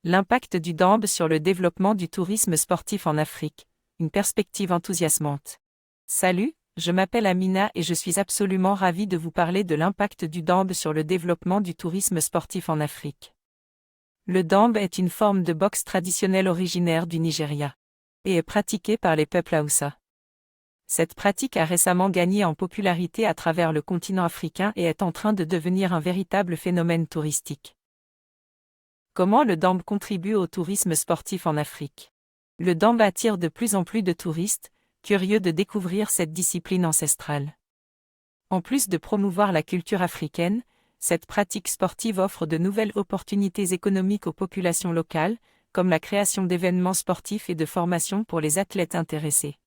L'impact du DAMB sur le développement du tourisme sportif en Afrique, une perspective enthousiasmante. Salut, je m'appelle Amina et je suis absolument ravie de vous parler de l'impact du DAMB sur le développement du tourisme sportif en Afrique. Le DAMB est une forme de boxe traditionnelle originaire du Nigeria et est pratiquée par les peuples Hausa. Cette pratique a récemment gagné en popularité à travers le continent africain et est en train de devenir un véritable phénomène touristique. Comment le DAMB contribue au tourisme sportif en Afrique? Le DAMB attire de plus en plus de touristes, curieux de découvrir cette discipline ancestrale. En plus de promouvoir la culture africaine, cette pratique sportive offre de nouvelles opportunités économiques aux populations locales, comme la création d'événements sportifs et de formations pour les athlètes intéressés.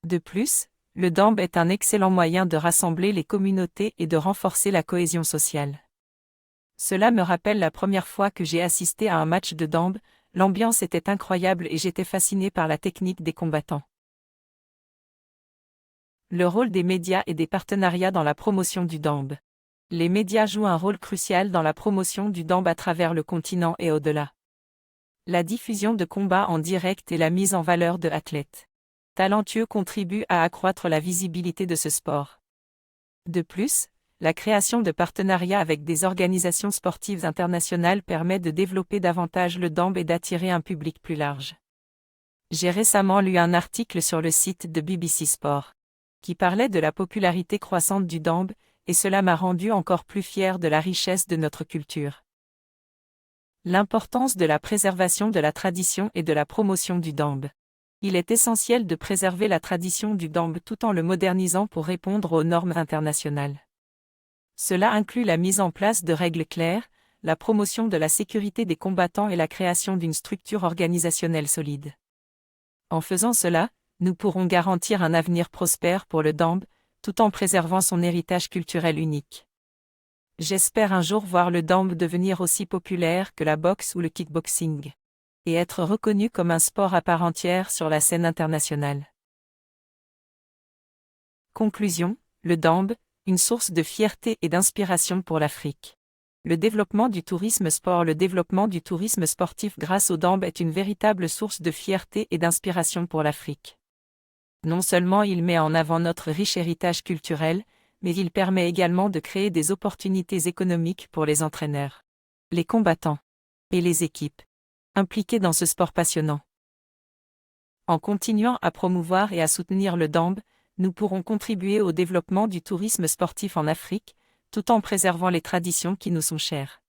De plus, le DAMB est un excellent moyen de rassembler les communautés et de renforcer la cohésion sociale. Cela me rappelle la première fois que j'ai assisté à un match de DAMB, l'ambiance était incroyable et j'étais fasciné par la technique des combattants. Le rôle des médias et des partenariats dans la promotion du DAMB. Les médias jouent un rôle crucial dans la promotion du DAMB à travers le continent et au-delà. La diffusion de combats en direct et la mise en valeur de athlètes talentueux contribuent à accroître la visibilité de ce sport. De plus, la création de partenariats avec des organisations sportives internationales permet de développer davantage le DAMB et d'attirer un public plus large. J'ai récemment lu un article sur le site de BBC Sport, qui parlait de la popularité croissante du DAMB, et cela m'a rendu encore plus fier de la richesse de notre culture. L'importance de la préservation de la tradition et de la promotion du DAMB. Il est essentiel de préserver la tradition du DAMB tout en le modernisant pour répondre aux normes internationales. Cela inclut la mise en place de règles claires, la promotion de la sécurité des combattants et la création d'une structure organisationnelle solide. En faisant cela, nous pourrons garantir un avenir prospère pour le DAMB, tout en préservant son héritage culturel unique. J'espère un jour voir le DAMB devenir aussi populaire que la boxe ou le kickboxing, et être reconnu comme un sport à part entière sur la scène internationale. Conclusion, le DAMB, une source de fierté et d'inspiration pour l'Afrique. Le développement du tourisme sportif grâce au DAMB est une véritable source de fierté et d'inspiration pour l'Afrique. Non seulement il met en avant notre riche héritage culturel, mais il permet également de créer des opportunités économiques pour les entraîneurs, les combattants et les équipes impliqués dans ce sport passionnant. En continuant à promouvoir et à soutenir le DAMB, nous pourrons contribuer au développement du tourisme sportif en Afrique, tout en préservant les traditions qui nous sont chères.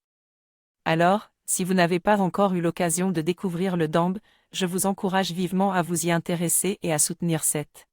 Alors, si vous n'avez pas encore eu l'occasion de découvrir le DAMB, je vous encourage vivement à vous y intéresser et à soutenir cette